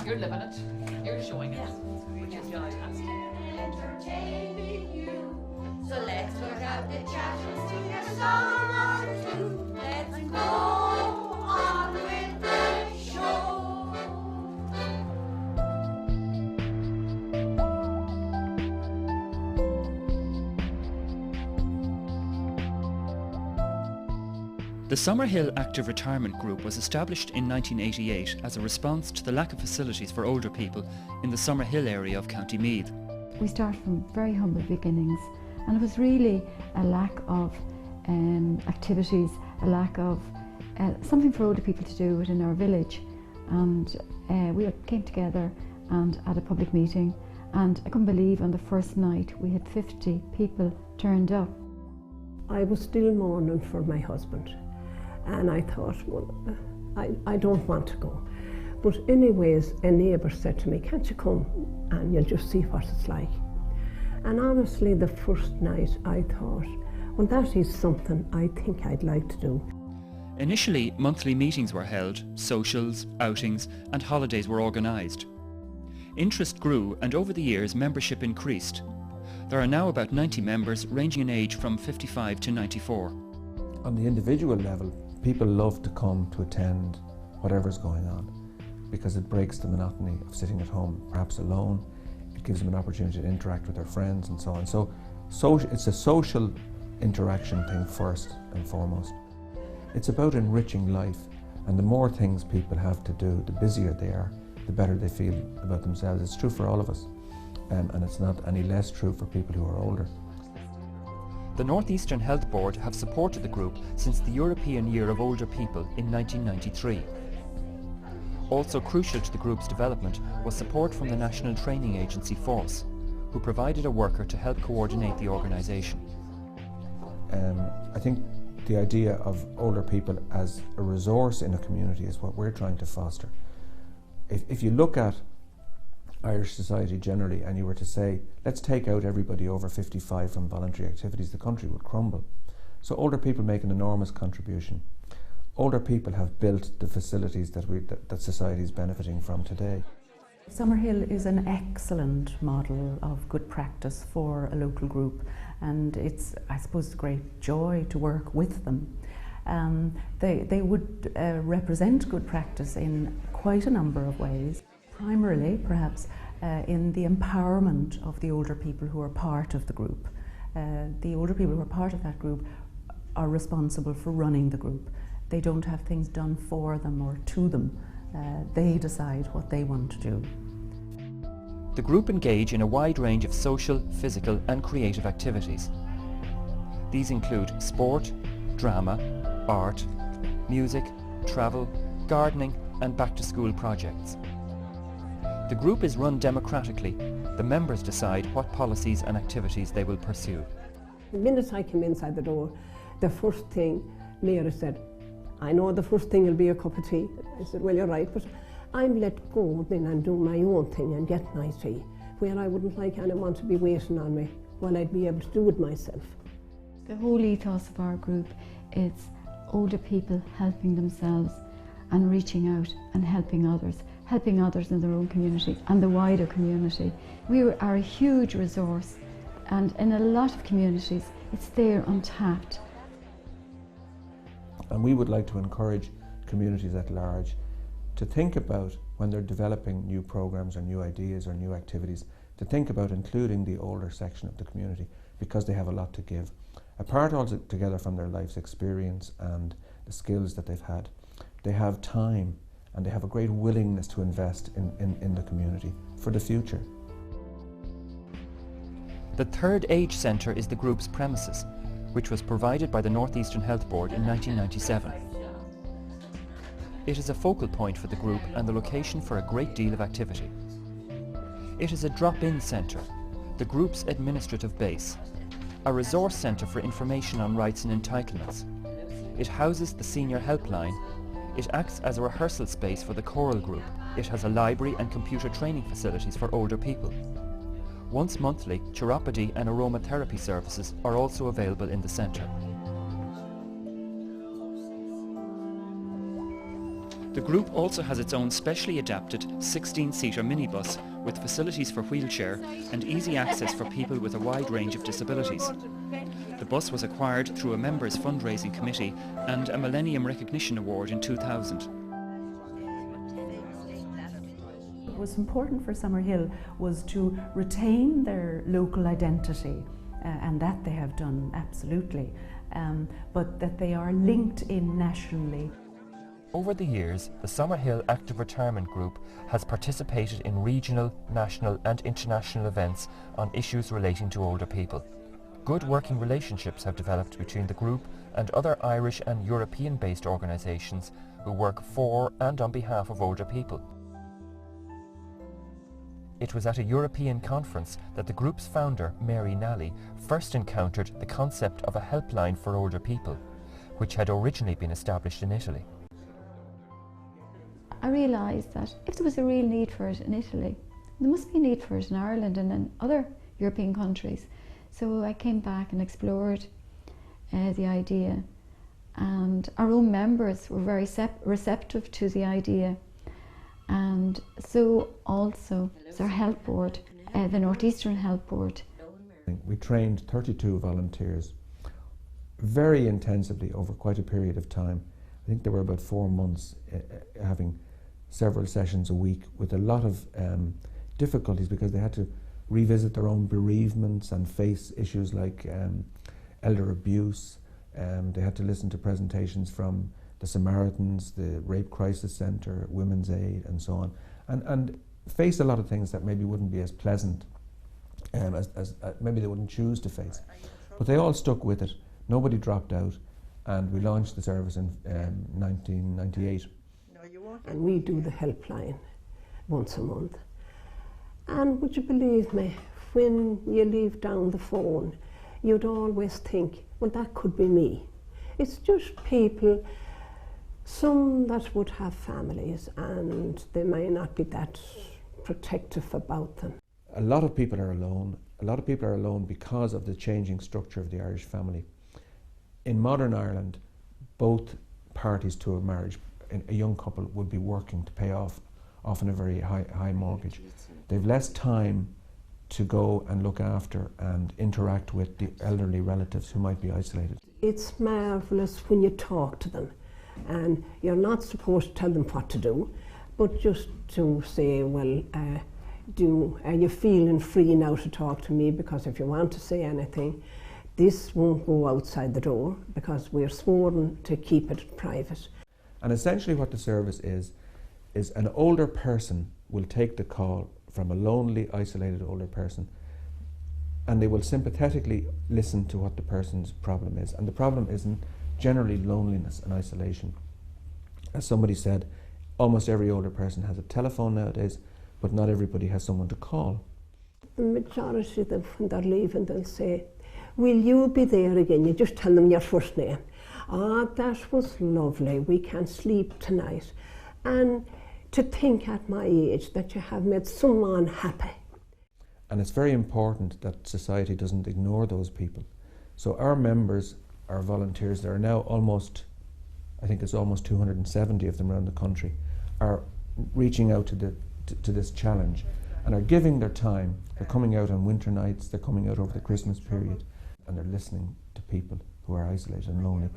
You're living it. You're showing it. Which is fantastic. Entertaining you. So let's work out the chat and sing a song or two. Let's go on with the show. The Summerhill Active Retirement Group was established in 1988 as a response to the lack of facilities for older people in the Summerhill area of County Meath. We started from very humble beginnings, and it was really a lack of activities, a lack of something for older people to do within our village. And we came together and had a public meeting, and I couldn't believe on the first night we had 50 people turned up. I was still mourning for my husband, and I thought, well, I don't want to go. But anyways, a neighbour said to me, can't you come and you'll just see what it's like. And honestly, the first night I thought, well, that is something I think I'd like to do. Initially, monthly meetings were held, socials, outings and holidays were organised. Interest grew and over the years membership increased. There are now about 90 members ranging in age from 55 to 94. On the individual level, people love to come to attend whatever's going on because it breaks the monotony of sitting at home, perhaps alone. It gives them an opportunity to interact with their friends and so on. So it's a social interaction thing first and foremost. It's about enriching life, and the more things people have to do, the busier they are, the better they feel about themselves. It's true for all of us, and it's not any less true for people who are older. The North Eastern Health Board have supported the group since the European Year of Older People in 1993. Also crucial to the group's development was support from the National Training Agency Force, who provided a worker to help coordinate the organisation. I think the idea of older people as a resource in a community is what we're trying to foster. If you look at Irish society generally and you were to say, let's take out everybody over 55 from voluntary activities, the country would crumble. So older people make an enormous contribution. Older people have built the facilities that society is benefiting from today. Summerhill is an excellent model of good practice for a local group, and it's, I suppose, a great joy to work with them. They would represent good practice in quite a number of ways. Primarily, perhaps, in the empowerment of the older people who are part of the group. The older people who are part of that group are responsible for running the group. They don't have things done for them or to them. They decide what they want to do. The group engage in a wide range of social, physical and creative activities. These include sport, drama, art, music, travel, gardening and back-to-school projects. The group is run democratically. The members decide what policies and activities they will pursue. The minute I came inside the door, the first thing Mary said, I know the first thing will be a cup of tea. I said, well, you're right, but I'm let go then and do my own thing and get my tea, where I wouldn't like anyone to be waiting on me while I'd be able to do it myself. The whole ethos of our group is older people helping themselves and reaching out and helping others in their own community and the wider community. We are a huge resource, and in a lot of communities it's there untapped. And we would like to encourage communities at large to think about, when they're developing new programs or new ideas or new activities, to think about including the older section of the community, because they have a lot to give. Apart altogether from their life's experience and the skills that they've had, they have time and they have a great willingness to invest in the community for the future. The Third Age Centre is the group's premises, which was provided by the North Eastern Health Board in 1997. It is a focal point for the group and the location for a great deal of activity. It is a drop-in centre, the group's administrative base, a resource centre for information on rights and entitlements. It houses the senior helpline. It acts as a rehearsal space for the choral group. It has a library and computer training facilities for older people. Once monthly, chiropody and aromatherapy services are also available in the centre. The group also has its own specially adapted 16-seater minibus with facilities for wheelchair and easy access for people with a wide range of disabilities. The bus was acquired through a members' fundraising committee and a Millennium Recognition Award in 2000. What was important for Summerhill was to retain their local identity, and that they have done absolutely, but that they are linked in nationally. Over the years, the Summerhill Active Retirement Group has participated in regional, national and international events on issues relating to older people. Good working relationships have developed between the group and other Irish and European-based organisations who work for and on behalf of older people. It was at a European conference that the group's founder, Mary Nally, first encountered the concept of a helpline for older people, which had originally been established in Italy. I realised that if there was a real need for it in Italy, there must be a need for it in Ireland and in other European countries. So I came back and explored the idea, and our own members were very receptive to the idea, and so also our health board, the Northeastern Health Board. We trained 32 volunteers very intensively over quite a period of time. I think there were about 4 months having several sessions a week with a lot of difficulties because they had to revisit their own bereavements and face issues like elder abuse. They had to listen to presentations from the Samaritans, the Rape Crisis Centre, Women's Aid and so on, and face a lot of things that maybe wouldn't be as pleasant as maybe they wouldn't choose to face. But they all stuck with it, nobody dropped out, and we launched the service in 1998. And we do the helpline once a month. And would you believe me, when you leave down the phone, you'd always think, well, that could be me. It's just people, some that would have families and they may not be that protective about them. A lot of people are alone. A lot of people are alone because of the changing structure of the Irish family. In modern Ireland, both parties to a marriage, a young couple would be working to pay off often a very high mortgage. They've less time to go and look after and interact with the elderly relatives who might be isolated. It's marvellous when you talk to them, and you're not supposed to tell them what to do, but just to say, well, are you feeling free now to talk to me, because if you want to say anything, this won't go outside the door because we're sworn to keep it private. And essentially what the service is an older person will take the call from a lonely, isolated older person, and they will sympathetically listen to what the person's problem is. And the problem isn't generally loneliness and isolation. As somebody said, almost every older person has a telephone nowadays, but not everybody has someone to call. The majority of them, when they're leaving, they'll say, will you be there again? You just tell them your first name. Ah, that was lovely, we can sleep tonight. And to think at my age that you have made someone happy. And it's very important that society doesn't ignore those people. So our members, our volunteers, there are now almost, I think it's almost 270 of them around the country, are reaching out to this challenge and are giving their time. They're coming out on winter nights, they're coming out over the Christmas period, and they're listening to people who are isolated and lonely.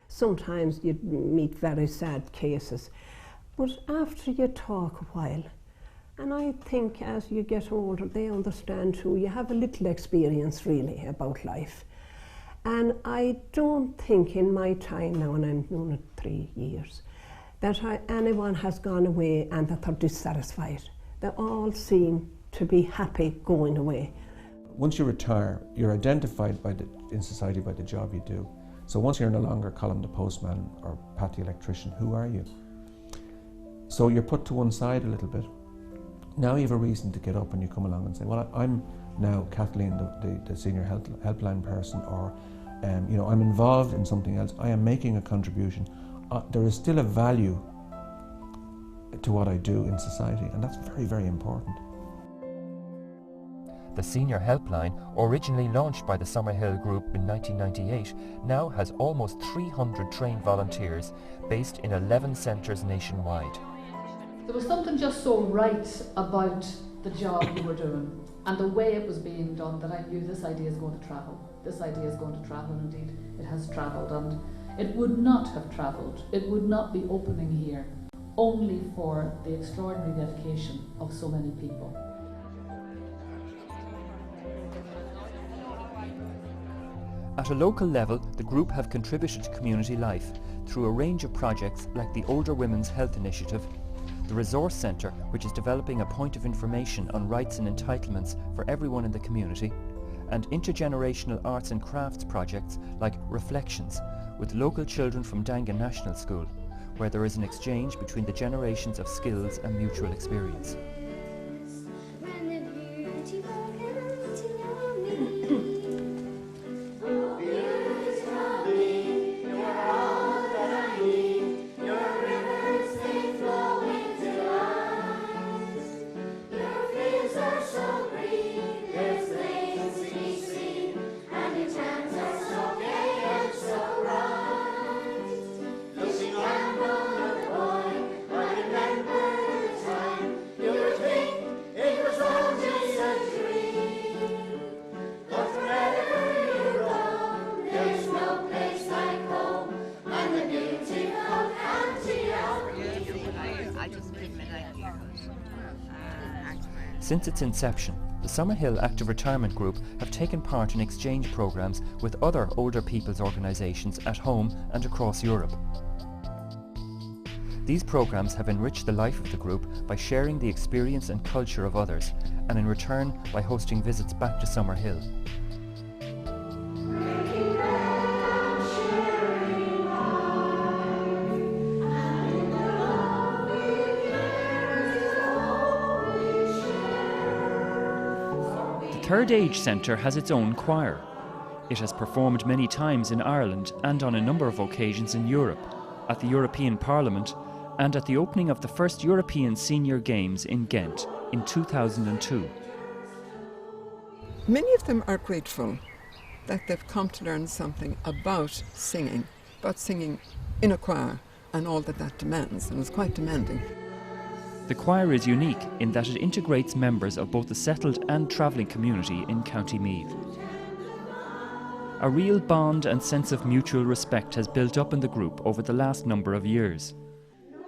Sometimes you meet very sad cases, but after you talk a while, and I think as you get older they understand too, you have a little experience really about life. And I don't think in my time now, and I'm known it 3 years, that anyone has gone away and that they're dissatisfied. They all seem to be happy going away. Once you retire, you're identified in society by the job you do. So once you're no longer Colm the postman or Pat the electrician, who are you? So you're put to one side a little bit. Now you have a reason to get up and you come along and say, well, I'm now Kathleen, the senior helpline person, or you know, I'm involved in something else. I am making a contribution. There is still a value to what I do in society, and that's very, very important. The senior helpline, originally launched by the Summerhill Group in 1998, now has almost 300 trained volunteers based in 11 centres nationwide. There was something just so right about the job we were doing and the way it was being done that I knew this idea is going to travel. This idea is going to travel, and indeed it has travelled, and it would not have travelled, it would not be opening here, only for the extraordinary dedication of so many people. At a local level, the group have contributed to community life through a range of projects like the Older Women's Health Initiative, the Resource Centre, which is developing a point of information on rights and entitlements for everyone in the community, and intergenerational arts and crafts projects like Reflections, with local children from Dangan National School, where there is an exchange between the generations of skills and mutual experience. Since its inception, the Summerhill Active Retirement Group have taken part in exchange programmes with other older people's organisations at home and across Europe. These programmes have enriched the life of the group by sharing the experience and culture of others, and in return by hosting visits back to Summerhill. The Third Age Centre has its own choir. It has performed many times in Ireland and on a number of occasions in Europe, at the European Parliament and at the opening of the first European Senior Games in Ghent in 2002. Many of them are grateful that they've come to learn something about singing in a choir and all that that demands, and it's quite demanding. The choir is unique in that it integrates members of both the settled and travelling community in County Meath. A real bond and sense of mutual respect has built up in the group over the last number of years.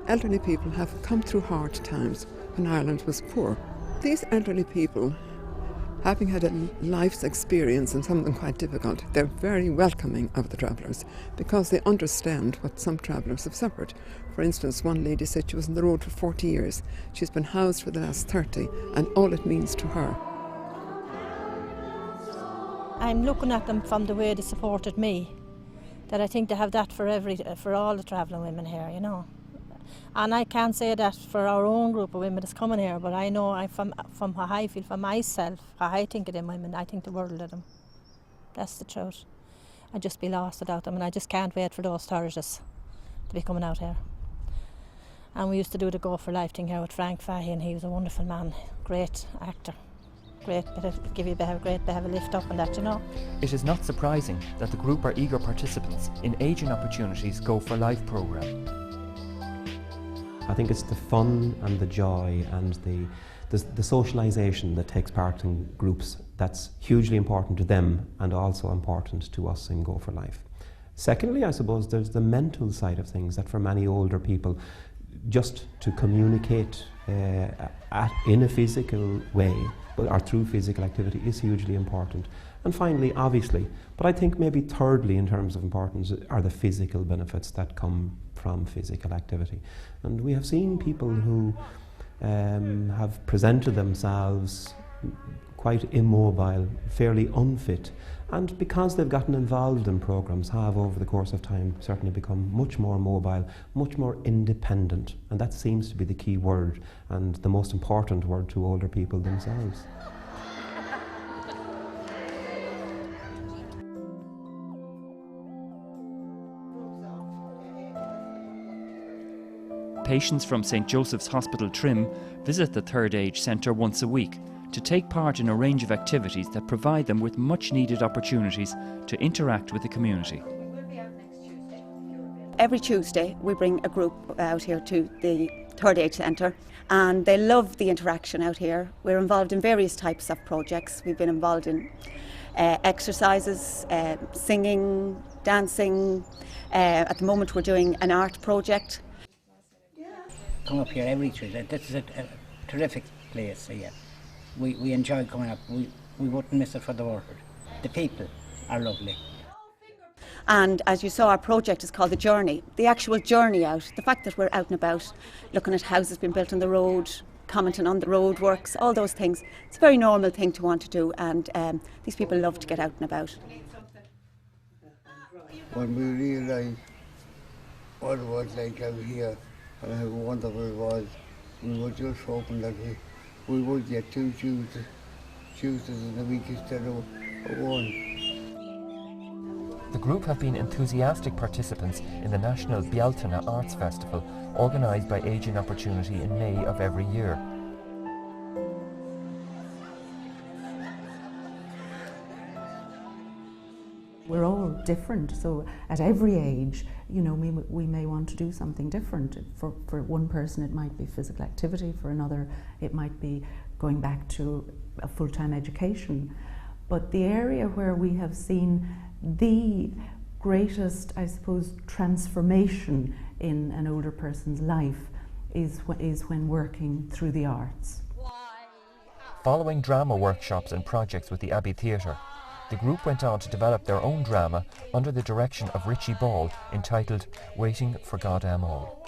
Elderly people have come through hard times when Ireland was poor. These elderly people, having had a life's experience and something quite difficult, they're very welcoming of the travellers because they understand what some travellers have suffered. For instance, one lady said she was on the road for 40 years. She's been housed for the last 30, and all it means to her. I'm looking at them from the way they supported me, that I think they have that for all the travelling women here, you know. And I can't say that for our own group of women that's coming here, but I know from how I feel for myself, how I think of them women, I think the world of them. That's the truth. I'd just be lost without them, and I just can't wait for those Thursdays to be coming out here. And we used to do the Go for Life thing here with Frank Fahey, and he was a wonderful man, great actor. Great bit of lift up and that, you know. It is not surprising that the group are eager participants in Ageing Opportunities Go for Life programme. I think it's the fun and the joy and the socialisation that takes part in groups that's hugely important to them and also important to us in Go for Life. Secondly, I suppose there's the mental side of things that for many older people, just to communicate in a physical way or through physical activity is hugely important. And finally, obviously, but I think maybe thirdly in terms of importance are the physical benefits that come from physical activity. And we have seen people who have presented themselves quite immobile, fairly unfit, and because they've gotten involved in programmes have over the course of time certainly become much more mobile, much more independent, and that seems to be the key word and the most important word to older people themselves. Patients from St Joseph's Hospital Trim visit the Third Age Centre once a week to take part in a range of activities that provide them with much needed opportunities to interact with the community. Every Tuesday we bring a group out here to the Third Age Centre, and they love the interaction out here. We're involved in various types of projects. We've been involved in exercises, singing, dancing. At the moment we're doing an art project. Come up here every Tuesday. This is a terrific place here. We enjoy coming up. We wouldn't miss it for the world. The people are lovely. And as you saw, our project is called The Journey. The actual journey out, the fact that we're out and about, looking at houses being built on the road, commenting on the road works, all those things. It's a very normal thing to want to do, and these people love to get out and about. When we realised what it was like out here and how wonderful it was, we were just hoping that we would get 2 Tuesdays in the week instead of 1. The group have been enthusiastic participants in the National Bealtaine Arts Festival, organised by Ageing Opportunity in May of every year. We're all different, so at every age, you know, we may want to do something different. For one person it might be physical activity, for another it might be going back to a full-time education. But the area where we have seen the greatest, I suppose, transformation in an older person's life is when working through the arts. Following drama workshops and projects with the Abbey Theatre, the group went on to develop their own drama under the direction of Richie Ball, entitled Waiting for Goddamn All.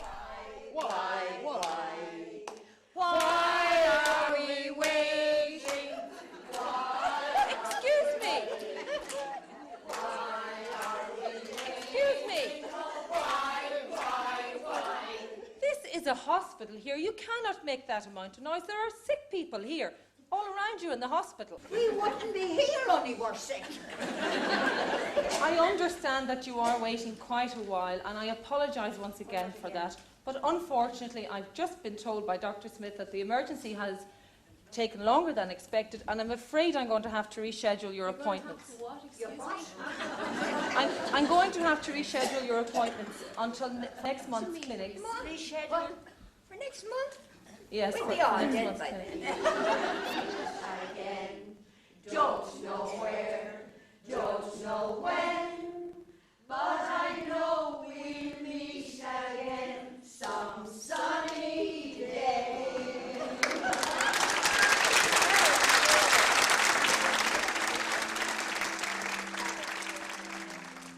A hospital here. You cannot make that amount of noise. There are sick people here, all around you in the hospital. We wouldn't be here only we're sick. I understand that you are waiting quite a while, and I apologise once again for that. But unfortunately, I've just been told by Dr. Smith that the emergency has taken longer than expected, and I'm afraid I'm going to have to reschedule your appointments. I'm going to have to reschedule your appointments until next month's clinics. Reschedule for next month? Yes, we'll for be all next dead month's by clinic. Again, don't know where, don't know when, but I know we'll meet again some sunny day.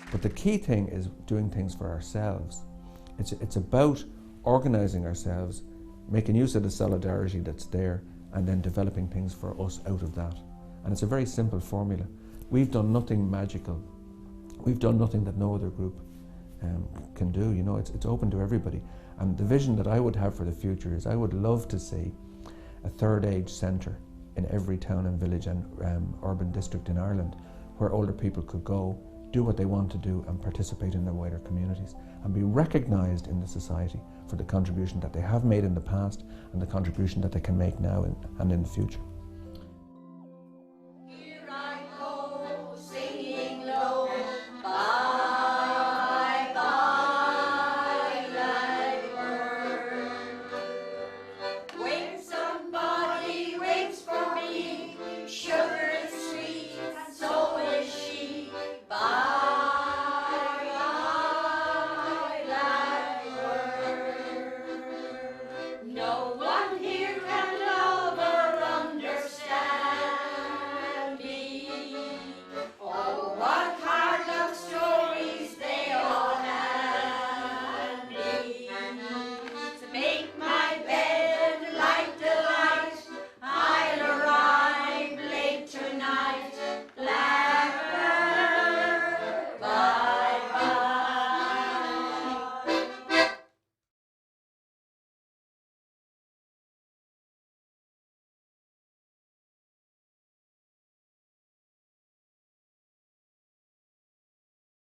But the key thing is doing things for ourselves. It's about organising ourselves, making use of the solidarity that's there, and then developing things for us out of that. And it's a very simple formula. We've done nothing magical. We've done nothing that no other group can do. You know, it's open to everybody. And the vision that I would have for the future is I would love to see a third age centre in every town and village and urban district in Ireland, where older people could go, do what they want to do and participate in their wider communities and be recognised in the society for the contribution that they have made in the past and the contribution that they can make now and in the future.